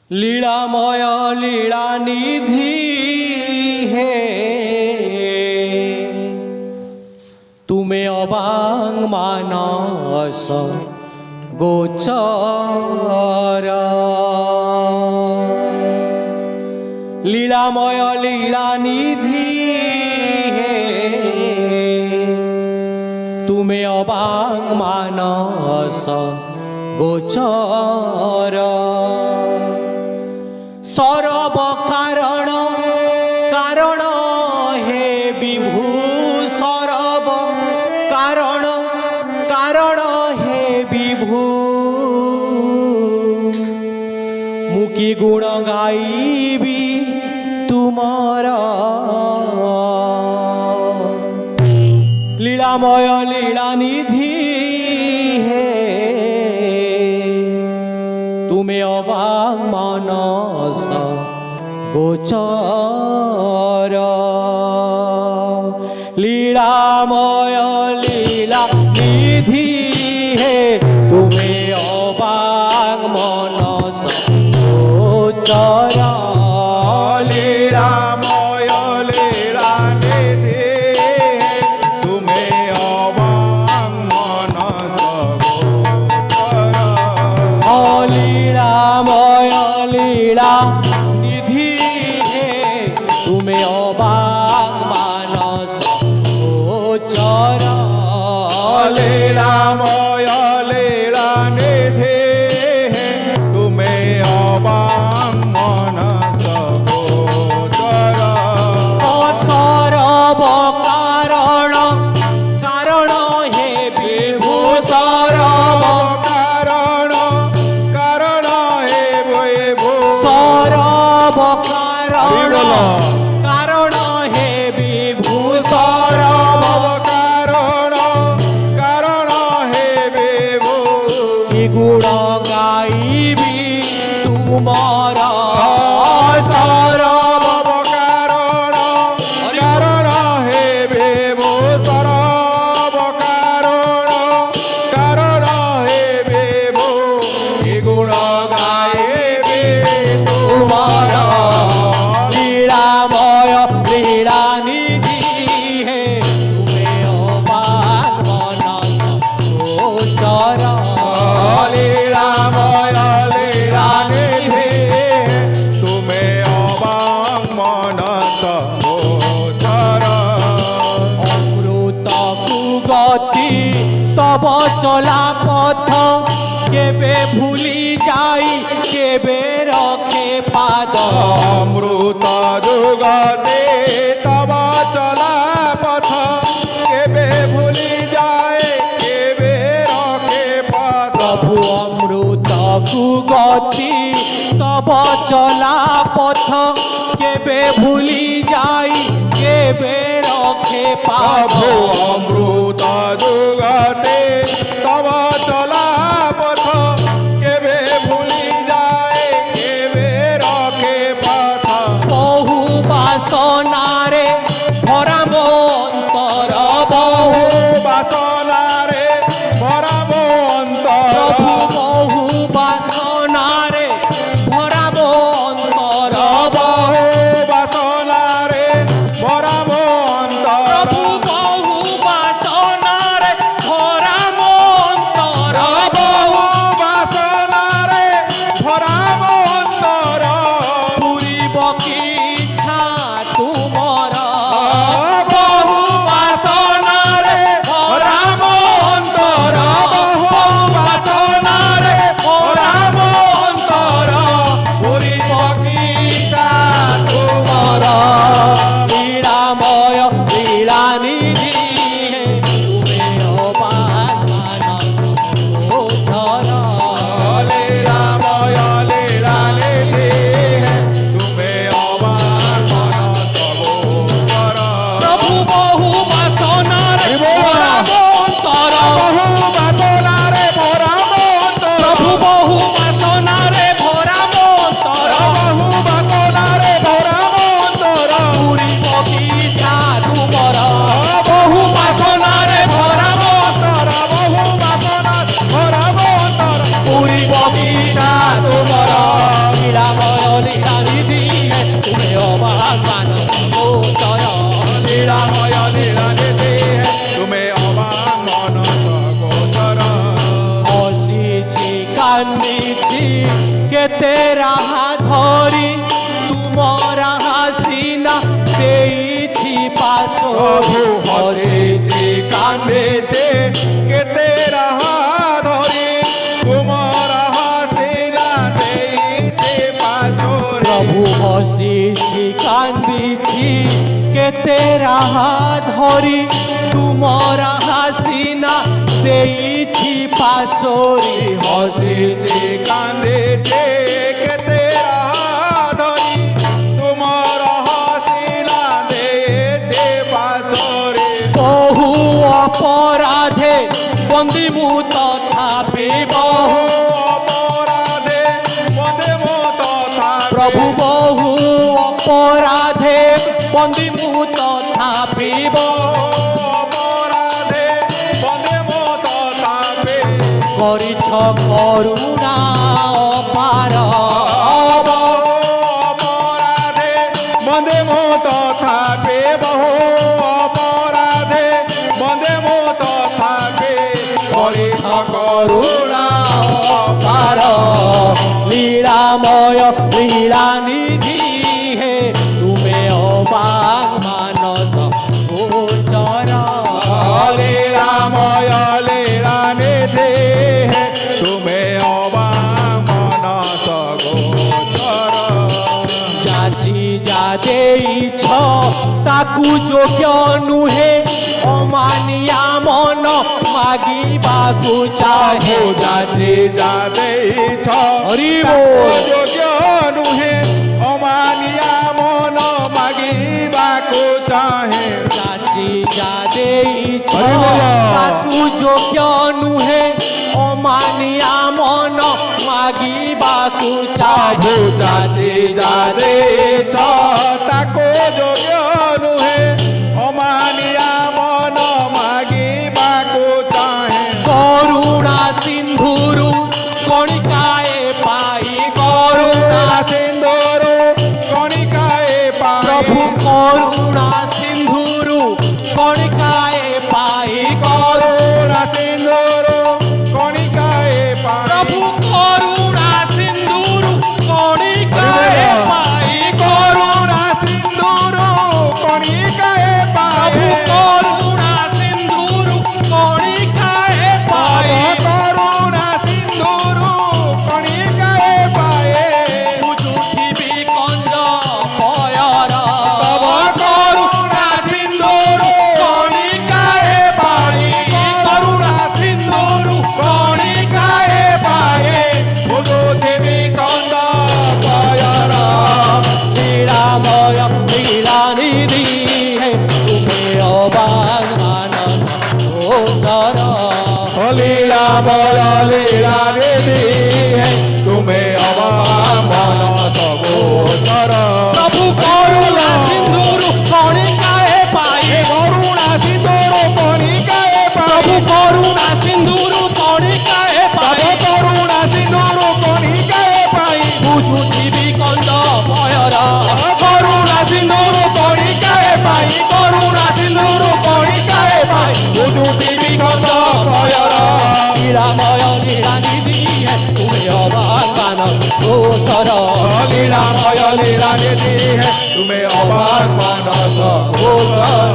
লীলাময় লীলানিধি হে তুমে অবাং মানস গোচর। লীলাময় লীলানিধি হে তুমে অবাং মানস গোচর। সর্ব কারণ কারণ হে বিভু, সর্ব কারণ কারণ হে বিভু। মুকি গুণ গাইবি তুমর। লীলাময় লীলানিধি হে তুমে অবাং মানস গোচর। লীলাময় লীলানিধি হে তুমে অবাং মানস গোচর। লীলাময় লীলানিধি তুমে অবাং মানস গোচর। লীলাময় লীলানিধি হে তুমে অবাং মানস গোচর। লীলাময় লীলানিধি তুমে অবাং মানস গোচর। সর্ব কারণ কারণ হে বিভু, সর্ব কারণ কারণ হে বিভু। সর্ব কারণ কারণ হে বিভু, সর্ব কারণ কারণ হে বিভু। কি গুণ গাইবি তুমর। সর্ব কারণ কারণ হে বিভু। সর্ব কারণ কারণ হে বিভু। কি গুণ গাইবি তুমর। লীলাময় লীলানিধি হে তুমে অবাং মানস গোচর। লীলাময় লীলানিধি তুমে অবাং মানস গোচর। অমৃত কুগতি তব চলা পথ কেবে ভুলি যাই কেবে রখে পাদ। অমৃত যুগতে তব চলা পথ কেবে ভুলি যায় কেবে রখে পথ। প্রভু অমৃত কুগতি তব চলা পথ কেবে ভুলি যাই কেবে রখে পাদ। প্রভু অমৃত যুগতে তব চলা পথ কেবে ভুলি যায় কেবে রখে পথ। বহু বাসনারে ভরা অন্তর, বহু বাসনারে ভরা অন্তর। প্রভু বহু বাসনারে ভরা অন্তর, বহু বাসনারে ভরা অন্তর। প্রভু বহু বাসনারে ভরা অন্তর। কেতে রাহা ধরি তুমরা হাসিনা দেইছি প্রভু পাশরি হসিছি কান্দেছে কেতে রাহা ধরি তোমার হাসিনা দেইছে পাশরে প্রভু হসিছি কান্দিছি কেতে রাহা ধরি তুমরা হাসিনা দেইছি পাশরি হসিছি কান্দেছে কেতে রাহা ধরি তোমার হাসিনা দেইছে পাশরে বহু অপরাধে বন্দি মু তথাপি বহু অপরাধে বন্দে মত প্রভু বহু অপরাধে বন্দি মু তথাপি অপরাধে বন্দে মত থাপে করিছ করুণা অপার অপরাধে বন্দে মত থাপে বহু অপরাধে বন্দে মত থাপে করিছ করুণা অপার লীলাময় লীলা নিধি হে তুমে অবাক মানস গোচর লীলাময় লীলা নিধি তুমে অবা মনস গোচর যাচি যা ଦେଇଛ ତାକୁ ଯୋଗ୍ୟ ନୁହେଁ ଅମାନିଆ ମନ ମାଗିବାକୁ ଚାହେଁ ଯାଚି ଯା ଦେଇଛ ହରି ତାକୁ ବୋଲ। ଯୋଗ୍ୟ ନୁହେଁ ଅମାନିଆ ମନ ମାଗିବାକୁ ଚାହେଁ ଯାଚି ଯା ଦେଇଛ ହରି ବୋଲ। ତାକୁ ଯୋଗ୍ୟ ନୁହେଁ ଅମାନିଆ ମନ ମାଗିବାକୁ ଚାହେଁ ଯାଚି ଯା ଦେଇଛ ତାକୁ ଯୋଗ୍ୟ ନୁହେଁ ଅମାନିଆ ମନ ମାଗିବାକୁ ଚାହେଁ କରୁଣା ସିନ୍ଧୁରୁ କଣିକାଏ ପାଇ କରୁଣା ସିନ୍ଦୁରୁ କଣିକାଏ ପ୍ରଭୁ ପାଇ କରୁଣା ସିନ୍ଧୁରୁ କଣିକାଏ ପାଇ କରୁଣା ସିନ୍ଦୁରୁ କଣିକାଏ ପାଇ ପ୍ରଭୁ କରୁଣା ସିନ୍ଧୁରୁ କଣିକାଏ ପାଇ କରୁଣା ସିନ୍ଦୁରୁ କଣିକାଏ ପ୍ରଭୁ ପାଇ କରୁଣା ସିନ୍ଧୁରୁ କଣିକାଏ ପାଇ କରୁଣା ସିନ୍ଦୁରୁ କଣିକାଏ ପାଏ ବୁଝୁଥିବି କଞ୍ଜ ଭୟର ତବ କରୁଣା ସିନ୍ଦୁରୁ କଣିକାଏ ପାଇ କରୁଣା ସିନ୍ଧୁରୁ କଣିକାଏ ପାଏ ବୁଝୁଥିବି କନ୍ଦ ଭୟର লীলাময় লীলা নিধি হে তুমি অবাক মানস গোচর লীলাময় লীলা নিধি তুমে অবা মনস গোচর প্রভু করুণা সিন্ধুরু কণিকায়ে পাই করুণা সিন্দুরু কণিকায়ে প্রভু পাই করুণা সিন্ধুরু কণিকায়ে তব পাই করুণা সিন্দুরু কণিকায়ে পাই বুঝুথিবি কন্দ ভয়র করুণা সিন্দুরু কণিকায়ে পাই করুণা সিন্দুরু কণিকায়ে পাই বুঝুথিবি কন্দ ভয়র লীলাময় লীলা নিধি হে তুমি অবাক মানস গোচর লীলাময় লীলা নিধি তুমে অবাক মানস গোচর